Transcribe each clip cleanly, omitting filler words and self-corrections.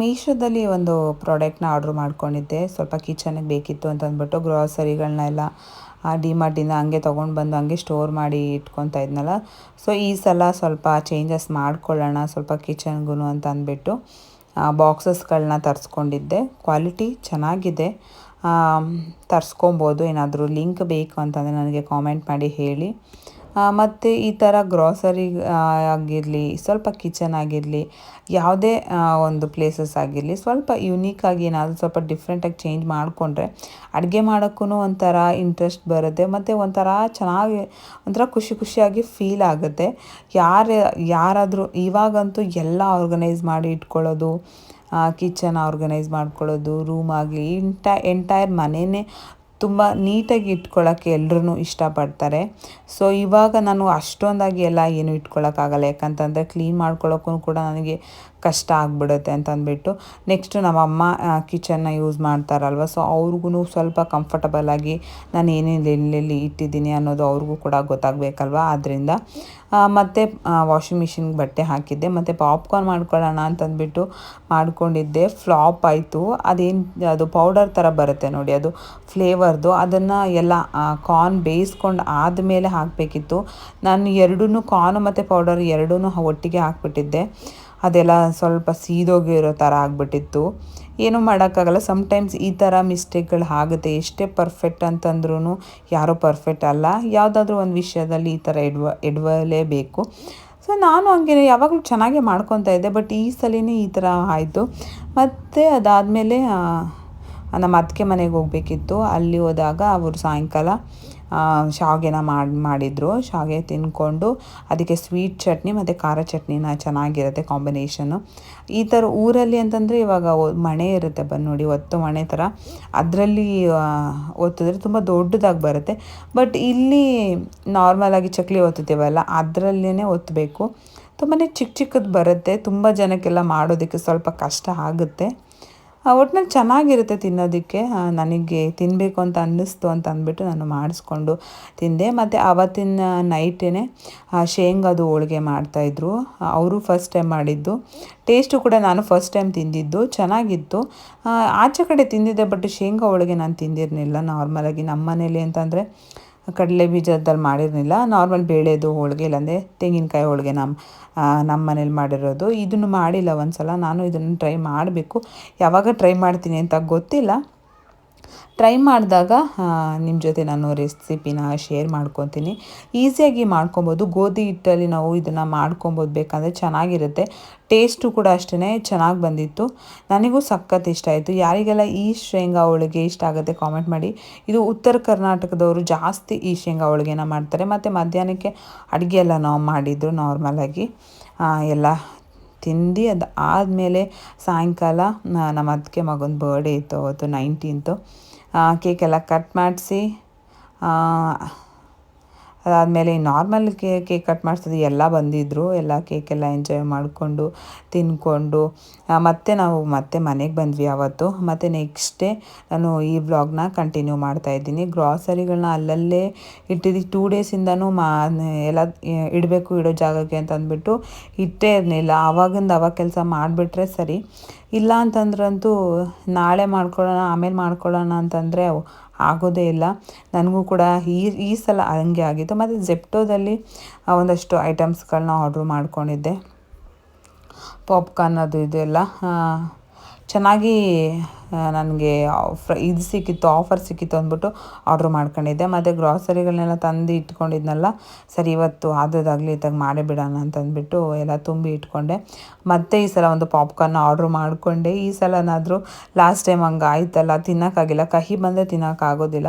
ಮೀಶೋದಲ್ಲಿ ಒಂದು ಪ್ರಾಡಕ್ಟ್ನ ಆರ್ಡ್ರ್ ಮಾಡ್ಕೊಂಡಿದ್ದೆ. ಸ್ವಲ್ಪ ಕಿಚನ್ನಿಗೆ ಬೇಕಿತ್ತು ಅಂತ ಅಂದ್ಬಿಟ್ಟು ಗ್ರಾಸರಿಗಳನ್ನೆಲ್ಲ ಡಿಮಾರ್ಟಿಂದ ಹಂಗೆ ತೊಗೊಂಡು ಬಂದು ಹಂಗೆ ಸ್ಟೋರ್ ಮಾಡಿ ಇಟ್ಕೊತಾ ಇದ್ನಲ್ಲ. ಸೊ ಈ ಸಲ ಸ್ವಲ್ಪ ಚೇಂಜಸ್ ಮಾಡ್ಕೊಳ್ಳೋಣ ಸ್ವಲ್ಪ ಕಿಚನ್ಗೂ ಅಂತ ಅಂದ್ಬಿಟ್ಟು ಬಾಕ್ಸಸ್ಗಳನ್ನ ತರಿಸ್ಕೊಂಡಿದ್ದೆ. ಕ್ವಾಲಿಟಿ ಚೆನ್ನಾಗಿದೆ, ತರಿಸ್ಕೊಬೋದು. ಏನಾದರೂ ಲಿಂಕ್ ಬೇಕು ಅಂತಂದರೆ ನನಗೆ ಕಾಮೆಂಟ್ ಮಾಡಿ ಹೇಳಿ. ಮತ್ತು ಈ ಥರ ಗ್ರಾಸರಿ ಆಗಿರಲಿ, ಸ್ವಲ್ಪ ಕಿಚನ್ ಆಗಿರಲಿ, ಯಾವುದೇ ಒಂದು ಪ್ಲೇಸಸ್ ಆಗಿರಲಿ, ಸ್ವಲ್ಪ ಯುನೀಕಾಗಿ ಏನಾದರೂ ಸ್ವಲ್ಪ ಡಿಫ್ರೆಂಟಾಗಿ ಚೇಂಜ್ ಮಾಡಿಕೊಂಡ್ರೆ ಅಡುಗೆ ಮಾಡೋಕ್ಕೂ ಒಂಥರ ಇಂಟ್ರೆಸ್ಟ್ ಬರುತ್ತೆ ಮತ್ತು ಒಂಥರ ಚೆನ್ನಾಗಿ ಒಂಥರ ಖುಷಿಯಾಗಿ ಫೀಲ್ ಆಗುತ್ತೆ. ಯಾರಾದರೂ ಇವಾಗಂತೂ ಎಲ್ಲ ಆರ್ಗನೈಸ್ ಮಾಡಿ ಇಟ್ಕೊಳ್ಳೋದು, ಕಿಚನ್ ಆರ್ಗನೈಸ್ ಮಾಡ್ಕೊಳ್ಳೋದು, ರೂಮ್ ಆಗಲಿ ಎಂಟೈರ್ ಮನೆಯೇ ತುಂಬ ನೀಟಾಗಿ ಇಟ್ಕೊಳ್ಳೋಕ್ಕೆ ಎಲ್ರೂ ಇಷ್ಟಪಡ್ತಾರೆ. ಸೊ ಇವಾಗ ನಾನು ಅಷ್ಟೊಂದಾಗಿ ಎಲ್ಲ ಏನು ಇಟ್ಕೊಳ್ಳೋಕ್ಕಾಗಲ್ಲ, ಯಾಕಂತಂದರೆ ಕ್ಲೀನ್ ಮಾಡ್ಕೊಳ್ಳೋಕ್ಕೂ ಕೂಡ ನನಗೆ ಕಷ್ಟ ಆಗಿಬಿಡುತ್ತೆ ಅಂತ ಅಂದ್ಬಿಟ್ಟು ನೆಕ್ಸ್ಟು ನಮ್ಮಮ್ಮ ಕಿಚನ್ನ ಯೂಸ್ ಮಾಡ್ತಾರಲ್ವ, ಸೊ ಅವ್ರಿಗೂ ಸ್ವಲ್ಪ ಕಂಫರ್ಟಬಲಾಗಿ ನಾನು ಏನೇನು ಎಲ್ಲೆಲ್ಲಿ ಇಟ್ಟಿದ್ದೀನಿ ಅನ್ನೋದು ಅವ್ರಿಗೂ ಕೂಡ ಗೊತ್ತಾಗಬೇಕಲ್ವ. ಆದ್ದರಿಂದ ಮತ್ತು ವಾಷಿಂಗ್ ಮಿಷಿನ್ಗೆ ಬಟ್ಟೆ ಹಾಕಿದ್ದೆ ಮತ್ತು ಪಾಪ್ಕಾರ್ನ್ ಮಾಡ್ಕೊಳ್ಳೋಣ ಅಂತಂದ್ಬಿಟ್ಟು ಮಾಡ್ಕೊಂಡಿದ್ದೆ. ಫ್ಲಾಪ್ ಆಯಿತು. ಅದು ಪೌಡರ್ ಥರ ಬರುತ್ತೆ ನೋಡಿ, ಅದು ಫ್ಲೇವರ್ದು. ಅದನ್ನು ಎಲ್ಲ ಕಾರ್ನ್ ಬೇಯಿಸ್ಕೊಂಡು ಆದಮೇಲೆ ಹಾಕಬೇಕಿತ್ತು. ನಾನು ಎರಡೂ ಕಾರ್ನ್ ಮತ್ತು ಪೌಡರ್ ಎರಡೂ ಒಟ್ಟಿಗೆ ಹಾಕ್ಬಿಟ್ಟಿದ್ದೆ. ಅದೆಲ್ಲ ಸ್ವಲ್ಪ ಸೀದೋಗಿರೋ ಥರ ಆಗಿಬಿಟ್ಟಿತ್ತು. ಏನೂ ಮಾಡೋಕ್ಕಾಗಲ್ಲ, ಸಮ್ಟೈಮ್ಸ್ ಈ ಥರ ಮಿಸ್ಟೇಕ್ಗಳು ಆಗುತ್ತೆ. ಎಷ್ಟೇ ಪರ್ಫೆಕ್ಟ್ ಅಂತಂದ್ರೂ ಯಾರೂ ಪರ್ಫೆಕ್ಟ್ ಅಲ್ಲ. ಯಾವುದಾದ್ರೂ ಒಂದು ವಿಷಯದಲ್ಲಿ ಈ ಥರ ಎಡವಲೇಬೇಕು. ಸೊ ನಾನು ಹಂಗೆ ಯಾವಾಗಲೂ ಚೆನ್ನಾಗೇ ಮಾಡ್ಕೊತಾ ಇದ್ದೆ, ಬಟ್ ಈ ಸಲನೇ ಈ ಥರ ಆಯಿತು. ಮತ್ತು ಅದಾದಮೇಲೆ ನಮ್ಮ ಅತ್ತಿಗೆ ಮನೆಗೆ ಹೋಗಬೇಕಿತ್ತು. ಅಲ್ಲಿ ಹೋದಾಗ ಅವರು ಸಾಯಂಕಾಲ ಶಾವಿಗೆನ ಮಾಡಿದರು. ಶಾವಿಗೆ ತಿಂದ್ಕೊಂಡು ಅದಕ್ಕೆ ಸ್ವೀಟ್ ಚಟ್ನಿ ಮತ್ತು ಖಾರ ಚಟ್ನಿನ ಚೆನ್ನಾಗಿರುತ್ತೆ ಕಾಂಬಿನೇಷನ್ನು. ಈ ಥರ ಊರಲ್ಲಿ ಅಂತಂದರೆ ಇವಾಗ ಮಣೆ ಇರುತ್ತೆ, ಬಂದು ನೋಡಿ ಒತ್ತು ಮಣೆ ಥರ, ಅದರಲ್ಲಿ ಒತ್ತಿದ್ರೆ ತುಂಬ ದೊಡ್ಡದಾಗಿ ಬರುತ್ತೆ. ಬಟ್ ಇಲ್ಲಿ ನಾರ್ಮಲಾಗಿ ಚಕ್ಲಿ ಒತ್ತುತ್ತೀವಲ್ಲ, ಅದರಲ್ಲೇ ಒತ್ತಬೇಕು. ತುಂಬಾ ಚಿಕ್ಕದು ಬರುತ್ತೆ. ತುಂಬ ಜನಕ್ಕೆಲ್ಲ ಮಾಡೋದಕ್ಕೆ ಸ್ವಲ್ಪ ಕಷ್ಟ ಆಗುತ್ತೆ. ಒಟ್ಟಿನಲ್ಲಿ ಚೆನ್ನಾಗಿರುತ್ತೆ ತಿನ್ನೋದಕ್ಕೆ. ನನಗೆ ತಿನ್ನಬೇಕು ಅಂತ ಅನ್ನಿಸ್ತು ಅಂತ ಅಂದ್ಬಿಟ್ಟು ನಾನು ಮಾಡಿಸ್ಕೊಂಡು ತಿಂದೆ. ಮತ್ತು ಆವತ್ತಿನ ನೈಟೇ ಶೇಂಗಾದು ಹೋಳಿಗೆ ಮಾಡ್ತಾಯಿದ್ರು. ಅವರು ಫಸ್ಟ್ ಟೈಮ್ ಮಾಡಿದ್ದು. ಟೇಸ್ಟು ಕೂಡ ನಾನು ಫಸ್ಟ್ ಟೈಮ್ ತಿಂದಿದ್ದು, ಚೆನ್ನಾಗಿತ್ತು. ಆಚೆ ಕಡೆ ತಿಂದಿದ್ದೆ, ಬಟ್ ಶೇಂಗಾ ಹೋಳಿಗೆ ನಾನು ತಿಂದಿರಲಿಲ್ಲ. ನಾರ್ಮಲಾಗಿ ನಮ್ಮ ಮನೇಲಿ ಅಂತಂದರೆ ಕಡಲೆ ಬೀಜದಲ್ಲಿ ಮಾಡಿರಲಿಲ್ಲ, ನಾರ್ಮಲ್ ಬೇಳೆದು ಹೋಳಿಗೆ, ಇಲ್ಲಾಂದರೆ ತೆಂಗಿನಕಾಯಿ ಹೋಳಿಗೆ ನಮ್ಮ ಮನೇಲಿ ಮಾಡಿರೋದು. ಇದನ್ನು ಮಾಡಿಲ್ಲ ಒಂದು ಸಲ. ನಾನು ಇದನ್ನು ಟ್ರೈ ಮಾಡಬೇಕು. ಯಾವಾಗ ಟ್ರೈ ಮಾಡ್ತೀನಿ ಅಂತ ಗೊತ್ತಿಲ್ಲ. ಟ್ರೈ ಮಾಡಿದಾಗ ನಿಮ್ಮ ಜೊತೆ ನಾನು ರೆಸಿಪಿನ ಶೇರ್ ಮಾಡ್ಕೊತೀನಿ. ಈಸಿಯಾಗಿ ಮಾಡ್ಕೊಬೋದು. ಗೋಧಿ ಹಿಟ್ಟಲ್ಲಿ ನಾವು ಇದನ್ನು ಮಾಡ್ಕೊಬೋದು, ಬೇಕಂದರೆ ಚೆನ್ನಾಗಿರುತ್ತೆ. ಟೇಸ್ಟು ಕೂಡ ಅಷ್ಟೇ ಚೆನ್ನಾಗಿ ಬಂದಿತ್ತು. ನನಗೂ ಸಖತ್ ಇಷ್ಟ ಆಯಿತು. ಯಾರಿಗೆಲ್ಲ ಈ ಶೇಂಗಾ ಹೋಳಿಗೆ ಇಷ್ಟ ಆಗುತ್ತೆ ಕಾಮೆಂಟ್ ಮಾಡಿ. ಇದು ಉತ್ತರ ಕರ್ನಾಟಕದವರು ಜಾಸ್ತಿ ಈ ಶೇಂಗಾ ಹೋಳಿಗೆನ ಮಾಡ್ತಾರೆ. ಮತ್ತು ಮಧ್ಯಾಹ್ನಕ್ಕೆ ಅಡುಗೆ ಎಲ್ಲ ನಾವು ಮಾಡಿದ್ರು ನಾರ್ಮಲಾಗಿ ಎಲ್ಲ ತಿಂದು ಆದಮೇಲೆ ಸಾಯಂಕಾಲ ನಮ್ಮ ಅತ್ತಿಗೆ ಮಗನ ಬರ್ಡೇ ಇತ್ತು ಅವತ್ತು 19th. ಕೇಕೆಲ್ಲ ಕಟ್ ಮಾಡಿಸಿ ಅದಾದಮೇಲೆ ನಾರ್ಮಲ್ ಕೇಕ್ ಕಟ್ ಮಾಡಿಸಿದ್ದು ಎಲ್ಲ ಬಂದಿದ್ದರು. ಎಲ್ಲ ಕೇಕೆಲ್ಲ ಎಂಜಾಯ್ ಮಾಡಿಕೊಂಡು ತಿಂದ್ಕೊಂಡು ನಾವು ಮನೆಗೆ ಬಂದ್ವಿ ಆವತ್ತು. ಮತ್ತು ನೆಕ್ಸ್ಟ್ ಡೇ ನಾನು ಈ ವ್ಲಾಗ್ನ ಕಂಟಿನ್ಯೂ ಮಾಡ್ತಾಯಿದ್ದೀನಿ. ಗ್ರಾಸರಿಗಳನ್ನ ಅಲ್ಲಲ್ಲೇ ಇಟ್ಟಿದ್ದು 2 ಡೇಸಿಂದನೂ ಎಲ್ಲ ಇಡೋ ಜಾಗಕ್ಕೆ ಅಂತ ಅಂದ್ಬಿಟ್ಟು ಇಟ್ಟೇ ಇರಲಿಲ್ಲ. ಆವಾಗ ಕೆಲಸ ಮಾಡಿಬಿಟ್ರೆ ಸರಿ, ಇಲ್ಲ ಅಂತಂದ್ರಂತೂ ನಾಳೆ ಮಾಡ್ಕೊಳ್ಳೋಣ ಆಮೇಲೆ ಮಾಡ್ಕೊಳ್ಳೋಣ ಅಂತಂದರೆ ಆಗೋದೇ ಇಲ್ಲ. ನನಗೂ ಕೂಡ ಈ ಸಲ ಹಂಗೆ ಆಗಿತ್ತು. ಮತ್ತು ಜೆಪ್ಟೋದಲ್ಲಿ ಒಂದಷ್ಟು ಐಟಮ್ಸ್ಗಳನ್ನ ಆರ್ಡ್ರ್ ಮಾಡ್ಕೊಂಡಿದ್ದೆ. ಪಾಪ್ಕಾರ್ನ್ ಅದು ಇದೆಲ್ಲ ಚೆನ್ನಾಗಿ ನನಗೆ ಇದು ಸಿಕ್ಕಿತ್ತು, ಆಫರ್ ಸಿಕ್ಕಿತ್ತು ಅಂದ್ಬಿಟ್ಟು ಆರ್ಡ್ರ್ ಮಾಡ್ಕೊಂಡಿದ್ದೆ. ಮತ್ತು ಗ್ರಾಸರಿಗಳನ್ನೆಲ್ಲ ತಂದು ಇಟ್ಕೊಂಡಿದ್ನಲ್ಲ, ಸರಿ ಇವತ್ತು ಆದದಾಗಲಿ ಇತ್ತಾಗ ಮಾಡೇ ಬಿಡೋಣ ಅಂತಂದ್ಬಿಟ್ಟು ಎಲ್ಲ ತುಂಬಿ ಇಟ್ಕೊಂಡೆ. ಮತ್ತು ಈ ಸಲ ಒಂದು ಪಾಪ್ಕಾರ್ನ್ ಆರ್ಡ್ರ್ ಮಾಡಿಕೊಂಡೆ. ಈ ಸಲನಾದರೂ ಲಾಸ್ಟ್ ಟೈಮ್ ಹಂಗೆ ಆಯ್ತಲ್ಲ, ತಿನ್ನೋಕ್ಕಾಗಿಲ್ಲ. ಕಹಿ ಬಂದರೆ ತಿನ್ನೋಕ್ಕಾಗೋದಿಲ್ಲ.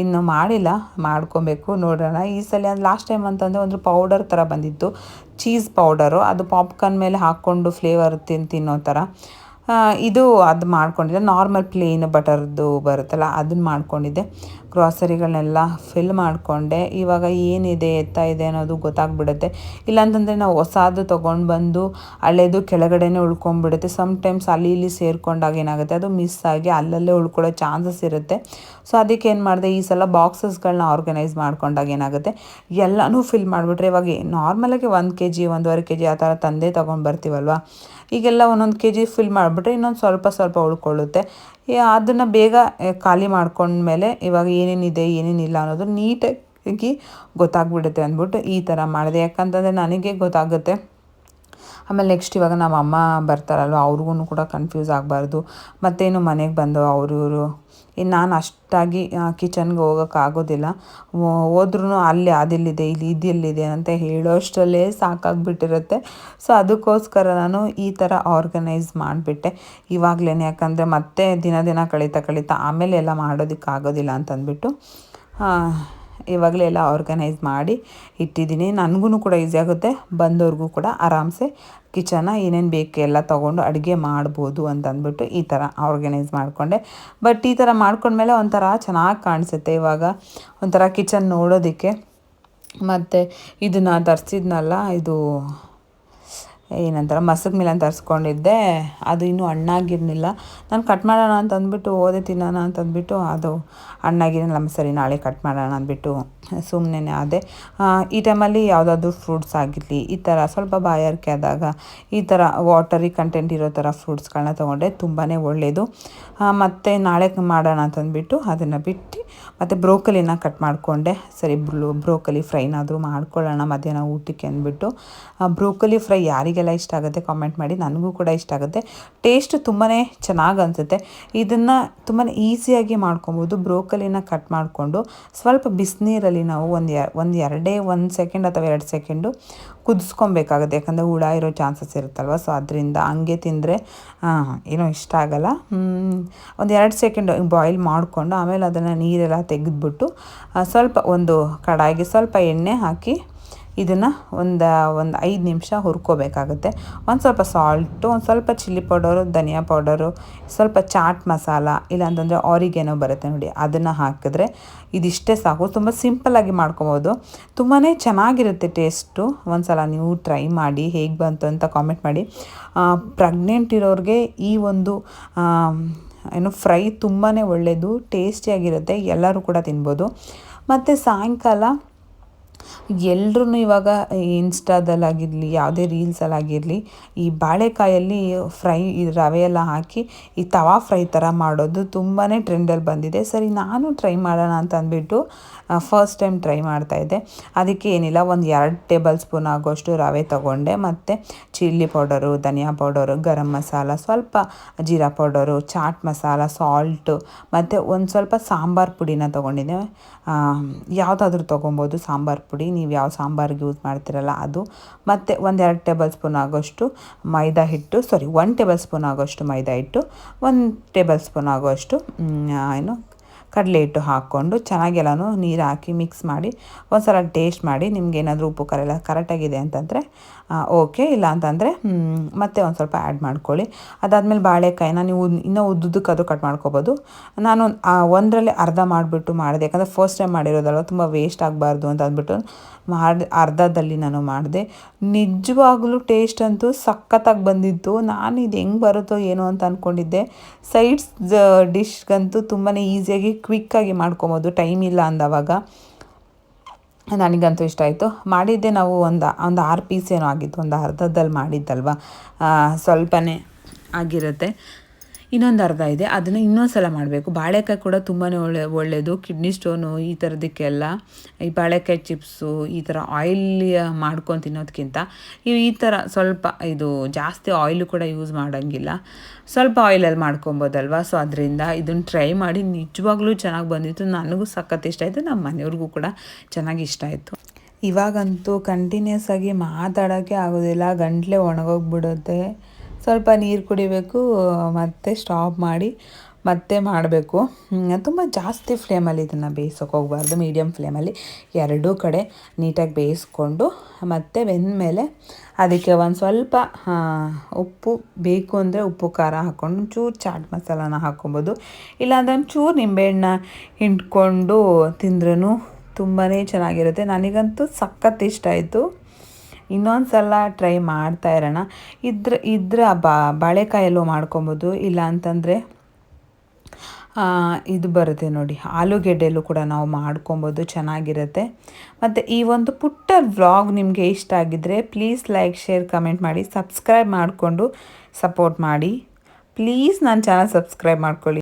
ಇನ್ನು ಮಾಡಿಲ್ಲ, ಮಾಡ್ಕೊಬೇಕು, ನೋಡೋಣ. ಈ ಸಲ ಲಾಸ್ಟ್ ಟೈಮ್ ಅಂತಂದರೆ ಒಂದು ಪೌಡರ್ ಥರ ಬಂದಿತ್ತು, ಚೀಸ್ ಪೌಡರು. ಅದು ಪಾಪ್ಕಾರ್ನ್ ಮೇಲೆ ಹಾಕ್ಕೊಂಡು ಫ್ಲೇವರ್ ತಿನ್ನೋ ಥರ. ಅದು ಮಾಡ್ಕೊಂಡಿದ್ದೆ. ನಾರ್ಮಲ್ ಪ್ಲೇನ್ ಬಟರ್ದು ಬರುತ್ತಲ್ಲ, ಅದನ್ನು ಮಾಡ್ಕೊಂಡಿದ್ದೆ. ಗ್ರಾಸರಿಗಳನ್ನೆಲ್ಲ ಫಿಲ್ ಮಾಡಿಕೊಂಡೆ. ಇವಾಗ ಏನಿದೆ ಎತ್ತ ಇದೆ ಅನ್ನೋದು ಗೊತ್ತಾಗ್ಬಿಡುತ್ತೆ. ಇಲ್ಲಾಂತಂದರೆ ನಾವು ಹೊಸದು ತೊಗೊಂಡು ಬಂದು ಹಳೇದು ಕೆಳಗಡೆನೇ ಉಳ್ಕೊಂಡ್ಬಿಡುತ್ತೆ. ಸಮ್ಟೈಮ್ಸ್ ಅಲ್ಲಿ ಇಲ್ಲಿ ಸೇರ್ಕೊಂಡಾಗ ಏನಾಗುತ್ತೆ, ಅದು ಮಿಸ್ ಆಗಿ ಅಲ್ಲಲ್ಲೇ ಉಳ್ಕೊಳ್ಳೋ ಚಾನ್ಸಸ್ ಇರುತ್ತೆ. ಸೊ ಅದಕ್ಕೆ ಏನು ಮಾಡಿದೆ, ಈ ಸಲ ಬಾಕ್ಸಸ್ಗಳನ್ನ ಆರ್ಗನೈಸ್ ಮಾಡ್ಕೊಂಡಾಗ ಏನಾಗುತ್ತೆ, ಎಲ್ಲನೂ ಫಿಲ್ ಮಾಡಿಬಿಟ್ರೆ ಇವಾಗ ನಾರ್ಮಲಾಗಿ 1 kg 1.5 kg ಆ ಥರ ತಂದೆ ತೊಗೊಂಡು ಬರ್ತೀವಲ್ವ, ಈಗೆಲ್ಲ 1 kg ಫಿಲ್ ಮಾಡಿಬಿಟ್ರೆ ಇನ್ನೊಂದು ಸ್ವಲ್ಪ ಸ್ವಲ್ಪ ಉಳ್ಕೊಳ್ಳುತ್ತೆ. ಅದನ್ನು ಬೇಗ ಖಾಲಿ ಮಾಡ್ಕೊಂಡ್ಮೇಲೆ ಇವಾಗ ಏನೇನಿದೆ ಏನೇನಿಲ್ಲ ಅನ್ನೋದು ನೀಟಾಗಿ ಗೊತ್ತಾಗ್ಬಿಡುತ್ತೆ ಅಂದ್ಬಿಟ್ಟು ಈ ಥರ ಮಾಡಿದೆ. ಯಾಕಂತಂದರೆ ನನಗೆ ಗೊತ್ತಾಗುತ್ತೆ. ಆಮೇಲೆ ನೆಕ್ಸ್ಟ್ ಇವಾಗ ನಮ್ಮ ಅಮ್ಮ ಬರ್ತಾರಲ್ವ, ಅವ್ರಿಗೂ ಕೂಡ ಕನ್ಫ್ಯೂಸ್ ಆಗಬಾರ್ದು. ಮತ್ತೇನು ಮನೆಗೆ ಬಂದು ಅವರು ಇವರು ಇನ್ನು ನಾನು ಅಷ್ಟಾಗಿ ಕಿಚನ್ಗೆ ಹೋಗೋಕ್ಕಾಗೋದಿಲ್ಲ. ಹೋದ್ರೂ ಅಲ್ಲಿ ಅದೆಲ್ಲಿದೆ ಇಲ್ಲಿ ಇದೆಲ್ಲಿದೆ ಅಂತ ಹೇಳೋಷ್ಟರಲ್ಲೇ ಸಾಕಾಗಿಬಿಟ್ಟಿರುತ್ತೆ. ಸೊ ಅದಕ್ಕೋಸ್ಕರ ನಾನು ಈ ಥರ ಆರ್ಗನೈಸ್ ಮಾಡಿಬಿಟ್ಟೆ ಇವಾಗಲೇ. ಯಾಕಂದರೆ ಮತ್ತೆ ದಿನ ಕಳೀತಾ ಆಮೇಲೆ ಎಲ್ಲ ಮಾಡೋದಕ್ಕಾಗೋದಿಲ್ಲ ಅಂತಂದ್ಬಿಟ್ಟು ಇವಾಗಲೇ ಎಲ್ಲ ಆರ್ಗನೈಸ್ ಮಾಡಿ ಇಟ್ಟಿದ್ದೀನಿ. ನನಗೂ ಕೂಡ ಈಸಿ ಆಗುತ್ತೆ, ಬಂದವ್ರಿಗೂ ಕೂಡ ಆರಾಮ್ಸೆ ಕಿಚನ್ನ ಏನೇನು ಬೇಕು ಎಲ್ಲ ತೊಗೊಂಡು ಅಡುಗೆ ಮಾಡ್ಬೋದು ಅಂತಂದ್ಬಿಟ್ಟು ಈ ಥರ ಆರ್ಗನೈಸ್ ಮಾಡಿಕೊಂಡೆ. ಬಟ್ ಈ ಥರ ಮಾಡ್ಕೊಂಡ್ಮೇಲೆ ಒಂಥರ ಚೆನ್ನಾಗಿ ಕಾಣಿಸುತ್ತೆ ಇವಾಗ ಒಂಥರ ಕಿಚನ್ ನೋಡೋದಕ್ಕೆ. ಮತ್ತು ಇದನ್ನು ತರಿಸಿದ್ನಲ್ಲ, ಇದು ಏನಂತಾರೆ ಮಸಕ್ ಮಿಲನ್ ತರಿಸ್ಕೊಂಡಿದ್ದೆ, ಅದು ಇನ್ನೂ ಹಣ್ಣಾಗಿರಲಿಲ್ಲ. ನಾನು ಕಟ್ ಮಾಡೋಣ ಅಂತ ಅಂದ್ಬಿಟ್ಟು ಓದೆ ತಿನ್ನೋಣ ಅಂತಂದ್ಬಿಟ್ಟು ಅದು ಹಣ್ಣಾಗಿರಲಿಲ್ಲ. ಸರಿ ನಾಳೆ ಕಟ್ ಮಾಡೋಣ ಅಂದ್ಬಿಟ್ಟು ಸುಮ್ಮನೆ ಅದೇ ಈ ಟೈಮಲ್ಲಿ ಯಾವುದಾದ್ರೂ ಫ್ರೂಟ್ಸ್ ಆಗಿರಲಿ, ಈ ಥರ ಸ್ವಲ್ಪ ಬಾಯಾರಿಕೆ ಆದಾಗ ಈ ಥರ ವಾಟರಿ ಕಂಟೆಂಟ್ ಇರೋ ಥರ ಫ್ರೂಟ್ಸ್ಗಳನ್ನ ತೊಗೊಂಡ್ರೆ ತುಂಬಾ ಒಳ್ಳೆಯದು. ಮತ್ತು ನಾಳೆ ಮಾಡೋಣ ಅಂತಂದ್ಬಿಟ್ಟು ಅದನ್ನು ಬಿಟ್ಟು ಮತ್ತು ಬ್ರೋಕಲಿನ ಕಟ್ ಮಾಡಿಕೊಂಡೆ. ಸರಿ ಬ್ರೋಕಲಿ ಫ್ರೈನಾದರೂ ಮಾಡ್ಕೊಳ್ಳೋಣ ಮಧ್ಯಾಹ್ನ ಊಟಕ್ಕೆ ಅಂದ್ಬಿಟ್ಟು. ಬ್ರೋಕಲಿ ಫ್ರೈ ಯಾರಿಗೆಲ್ಲ ಇಷ್ಟ ಆಗುತ್ತೆ ಕಾಮೆಂಟ್ ಮಾಡಿ, ನನಗೂ ಕೂಡ ಇಷ್ಟ ಆಗುತ್ತೆ. ಟೇಸ್ಟ್ ತುಂಬಾ ಚೆನ್ನಾಗಿ ಅನಿಸುತ್ತೆ. ಇದನ್ನು ತುಂಬಾ ಈಸಿಯಾಗಿ ಮಾಡ್ಕೊಬೋದು. ಬ್ರೋಕಲಿನ ಕಟ್ ಮಾಡಿಕೊಂಡು ಸ್ವಲ್ಪ ಬಿಸಿನೀರಲ್ಲಿ ನಾವು ಒಂದು ಸೆಕೆಂಡ್ ಅಥವಾ 2 ಸೆಕೆಂಡು ಕುದಿಸ್ಕೊಬೇಕಾಗುತ್ತೆ. ಯಾಕಂದರೆ ಹುಳ ಇರೋ ಚಾನ್ಸಸ್ ಇರುತ್ತಲ್ವ. ಸೊ ಅದರಿಂದ ಹಂಗೆ ತಿಂದರೆ ಏನೋ ಇಷ್ಟ ಆಗಲ್ಲ. 2 ಸೆಕೆಂಡ್ ಬಾಯ್ಲ್ ಮಾಡಿಕೊಂಡು ಆಮೇಲೆ ಅದನ್ನು ನೀರೆಲ್ಲ ತೆಗೆದ್ಬಿಟ್ಟು ಸ್ವಲ್ಪ ಒಂದು ಕಡಾಯಿಗೆ ಸ್ವಲ್ಪ ಎಣ್ಣೆ ಹಾಕಿ ಇದನ್ನು ಒಂದು 5 ನಿಮಿಷ ಹುರ್ಕೋಬೇಕಾಗುತ್ತೆ. ಒಂದು ಸ್ವಲ್ಪ ಸಾಲ್ಟು, ಒಂದು ಸ್ವಲ್ಪ ಚಿಲ್ಲಿ ಪೌಡರು, ಧನಿಯಾ ಪೌಡರು, ಸ್ವಲ್ಪ ಚಾಟ್ ಮಸಾಲ, ಇಲ್ಲಾಂತಂದರೆ ಆರಿಗೇನೋ ಬರುತ್ತೆ ನೋಡಿ, ಅದನ್ನು ಹಾಕಿದ್ರೆ ಇದಿಷ್ಟೇ ಸಾಕು. ತುಂಬ ಸಿಂಪಲ್ಲಾಗಿ ಮಾಡ್ಕೊಬೋದು, ತುಂಬಾ ಚೆನ್ನಾಗಿರುತ್ತೆ ಟೇಸ್ಟು. ಒಂದು ಸಲ ನೀವು ಟ್ರೈ ಮಾಡಿ ಹೇಗೆ ಬಂತು ಅಂತ ಕಾಮೆಂಟ್ ಮಾಡಿ. ಪ್ರೆಗ್ನೆಂಟ್ ಇರೋರಿಗೆ ಈ ಒಂದು ಫ್ರೈ ತುಂಬಾ ಒಳ್ಳೆಯದು, ಟೇಸ್ಟಿಯಾಗಿರುತ್ತೆ, ಎಲ್ಲರೂ ಕೂಡ ತಿನ್ಬೋದು. ಮತ್ತು ಸಾಯಂಕಾಲ ಎಲ್ಲರೂ ಇವಾಗ ಇನ್ಸ್ಟಾದಲ್ಲಾಗಿರಲಿ ಯಾವುದೇ ರೀಲ್ಸಲ್ಲಾಗಿರಲಿ ಈ ಬಾಳೆಕಾಯಲ್ಲಿ ಫ್ರೈ ರವೆ ಎಲ್ಲ ಹಾಕಿ ಈ ತವಾ ಫ್ರೈ ಥರ ಮಾಡೋದು ತುಂಬಾ ಟ್ರೆಂಡಲ್ಲಿ ಬಂದಿದೆ. ಸರಿ ನಾನು ಟ್ರೈ ಮಾಡೋಣ ಅಂತ ಅಂದ್ಬಿಟ್ಟು ಫಸ್ಟ್ ಟೈಮ್ ಟ್ರೈ ಮಾಡ್ತಾಯಿದ್ದೆ. ಅದಕ್ಕೆ ಏನಿಲ್ಲ, ಒಂದು 2 ಟೇಬಲ್ ಸ್ಪೂನ್ ಆಗೋಷ್ಟು ರವೆ ತೊಗೊಂಡೆ. ಮತ್ತು ಚಿಲ್ಲಿ ಪೌಡರು, ಧನಿಯಾ ಪೌಡರು, ಗರಂ ಮಸಾಲ, ಸ್ವಲ್ಪ ಜೀರಾ ಪೌಡರು, ಚಾಟ್ ಮಸಾಲ, ಸಾಲ್ಟು ಮತ್ತು ಒಂದು ಸ್ವಲ್ಪ ಸಾಂಬಾರು ಪುಡಿನ ತೊಗೊಂಡಿದ್ದೆ. ಯಾವುದಾದ್ರೂ ತೊಗೊಬೋದು ಸಾಂಬಾರು ಪುಡಿ, ನೀವು ಯಾವ ಸಾಂಬಾರಿಗೆ ಯೂಸ್ ಮಾಡ್ತೀರಲ್ಲ ಅದು. ಮತ್ತು 2 ಟೇಬಲ್ ಸ್ಪೂನ್ ಆಗೋಷ್ಟು ಮೈದಾ ಹಿಟ್ಟು, 1 ಟೇಬಲ್ ಸ್ಪೂನ್ ಆಗೋಷ್ಟು ಮೈದಾ ಹಿಟ್ಟು, 1 ಟೇಬಲ್ ಸ್ಪೂನ್ ಆಗೋಷ್ಟು ಕಡಲೆ ಹಿಟ್ಟು ಹಾಕ್ಕೊಂಡು ಚೆನ್ನಾಗೆಲ್ಲನೂ ನೀರು ಹಾಕಿ ಮಿಕ್ಸ್ ಮಾಡಿ ಒಂದು ಸಲ ಟೇಸ್ಟ್ ಮಾಡಿ. ನಿಮ್ಗೆ ಏನಾದರೂ ಉಪ್ಪು ಖಾರ ಎಲ್ಲ ಕರೆಕ್ಟಾಗಿದೆ ಅಂತಂದರೆ ಓಕೆ, ಇಲ್ಲ ಅಂತಂದರೆ ಮತ್ತೆ ಒಂದು ಸ್ವಲ್ಪ ಆ್ಯಡ್ ಮಾಡ್ಕೊಳ್ಳಿ. ಅದಾದಮೇಲೆ ಬಾಳೆಕಾಯಿನ ನೀವು ಇನ್ನೂ ಉದ್ದುದಕ್ಕೆ ಅದು ಕಟ್ ಮಾಡ್ಕೊಬೋದು. ನಾನು ಒಂದರಲ್ಲೇ ಅರ್ಧ ಮಾಡಿಬಿಟ್ಟು ಮಾಡಿದೆ, ಯಾಕಂದರೆ ಫಸ್ಟ್ ಟೈಮ್ ಮಾಡಿರೋದಲ್ವ, ತುಂಬ ವೇಸ್ಟ್ ಆಗಬಾರ್ದು ಅಂತ ಅಂದ್ಬಿಟ್ಟು ಅರ್ಧದಲ್ಲಿ ನಾನು ಮಾಡಿದೆ. ನಿಜವಾಗ್ಲೂ ಟೇಸ್ಟ್ ಅಂತೂ ಸಖತ್ತಾಗಿ ಬಂದಿತ್ತು. ನಾನು ಇದು ಹೆಂಗೆ ಬರುತ್ತೋ ಏನೋ ಅಂತ ಅಂದ್ಕೊಂಡಿದ್ದೆ. ಸೈಡ್ಸ್ ಡಿಶ್ಗಂತೂ ತುಂಬಾ ಈಸಿಯಾಗಿ ಕ್ವಿಕ್ಕಾಗಿ ಮಾಡ್ಕೊಬೋದು, ಟೈಮ್ ಇಲ್ಲ ಅಂದವಾಗ. ನನಗಂತೂ ಇಷ್ಟ ಆಯಿತು. ಮಾಡಿದ್ದೆ ನಾವು ಒಂದು 6 ಪೀಸ್ ಏನೋ ಆಗಿತ್ತು, ಒಂದು ಅರ್ಧದಲ್ಲಿ ಮಾಡಿದ್ದಲ್ವ, ಸ್ವಲ್ಪನೇ ಆಗಿರುತ್ತೆ. ಇನ್ನೊಂದು ಅರ್ಧ ಇದೆ, ಅದನ್ನು ಇನ್ನೊಂದು ಸಲ ಮಾಡಬೇಕು. ಬಾಳೆಕಾಯಿ ಕೂಡ ತುಂಬಾ ಒಳ್ಳೆಯದು, ಕಿಡ್ನಿ ಸ್ಟೋನು ಈ ಥರದಕ್ಕೆಲ್ಲ. ಈ ಬಾಳೆಕಾಯಿ ಚಿಪ್ಸು ಈ ಥರ ಆಯಿಲ್ ಮಾಡ್ಕೊಂಡು ತಿನ್ನೋದಕ್ಕಿಂತ ಈ ಥರ ಸ್ವಲ್ಪ ಇದು ಜಾಸ್ತಿ ಆಯಿಲು ಕೂಡ ಯೂಸ್ ಮಾಡೋಂಗಿಲ್ಲ, ಸ್ವಲ್ಪ ಆಯಿಲಲ್ಲಿ ಮಾಡ್ಕೊಬೋದಲ್ವ. ಸೊ ಅದರಿಂದ ಇದನ್ನು ಟ್ರೈ ಮಾಡಿ, ನಿಜವಾಗ್ಲೂ ಚೆನ್ನಾಗಿ ಬಂದಿತ್ತು. ನನಗೂ ಸಖತ್ ಇಷ್ಟ ಆಯಿತು, ನಮ್ಮ ಮನೆಯವ್ರಿಗೂ ಕೂಡ ಚೆನ್ನಾಗಿ ಇಷ್ಟ ಆಯಿತು. ಇವಾಗಂತೂ ಕಂಟಿನ್ಯೂಸ್ ಆಗಿ ಮಾತಾಡೋಕ್ಕೆ ಆಗೋದಿಲ್ಲ, ಗಂಟ್ಲೆ ಒಣಗೋಗ್ಬಿಡುತ್ತೆ. ಸ್ವಲ್ಪ ನೀರು ಕುಡಿಬೇಕು, ಮತ್ತು ಸ್ಟಾಪ್ ಮಾಡಿ ಮತ್ತೆ ಮಾಡಬೇಕು. ತುಂಬ ಜಾಸ್ತಿ ಫ್ಲೇಮಲ್ಲಿ ಇದನ್ನು ಬೇಯಿಸೋಕೆ ಹೋಗಬಾರ್ದು, ಮೀಡಿಯಮ್ ಫ್ಲೇಮಲ್ಲಿ ಎರಡೂ ಕಡೆ ನೀಟಾಗಿ ಬೇಯಿಸ್ಕೊಂಡು ಮತ್ತು ಬೆಂದಮೇಲೆ ಅದಕ್ಕೆ ಒಂದು ಸ್ವಲ್ಪ ಉಪ್ಪು ಬೇಕು ಅಂದರೆ ಉಪ್ಪು ಖಾರ ಹಾಕ್ಕೊಂಡು ಒಂಚೂರು ಚಾಟ್ ಮಸಾಲಾನ ಹಾಕ್ಕೊಬೋದು. ಇಲ್ಲಾಂದರೆ ಒಂಚೂರು ನಿಂಬೆಹಣ್ಣ ಹಿಂಡ್ಕೊಂಡು ತಿಂದ್ರೂ ತುಂಬಾ ಚೆನ್ನಾಗಿರುತ್ತೆ. ನನಗಂತೂ ಸಖತ್ ಇಷ್ಟ ಆಯಿತು. ಇನ್ನೊಂದು ಸಲ ಟ್ರೈ ಮಾಡ್ತಾ ಇರೋಣ. ಇದ್ರ ಬಾಳೆಕಾಯಲ್ಲೂ ಮಾಡ್ಕೊಬೋದು, ಇಲ್ಲ ಅಂತಂದರೆ ಇದು ಬರುತ್ತೆ ನೋಡಿ, ಆಲೂಗೆಡ್ಡೆಯಲ್ಲೂ ಕೂಡ ನಾವು ಮಾಡ್ಕೊಬೋದು, ಚೆನ್ನಾಗಿರುತ್ತೆ. ಮತ್ತು ಈ ಒಂದು ಪುಟ್ಟ ವ್ಲಾಗ್ ನಿಮಗೆ ಇಷ್ಟ ಆಗಿದ್ದರೆ ಪ್ಲೀಸ್ ಲೈಕ್, ಶೇರ್, ಕಮೆಂಟ್ ಮಾಡಿ, ಸಬ್ಸ್ಕ್ರೈಬ್ ಮಾಡಿಕೊಂಡು ಸಪೋರ್ಟ್ ಮಾಡಿ. ಪ್ಲೀಸ್ ನನ್ನ ಚಾನಲ್ ಸಬ್ಸ್ಕ್ರೈಬ್ ಮಾಡ್ಕೊಳ್ಳಿ.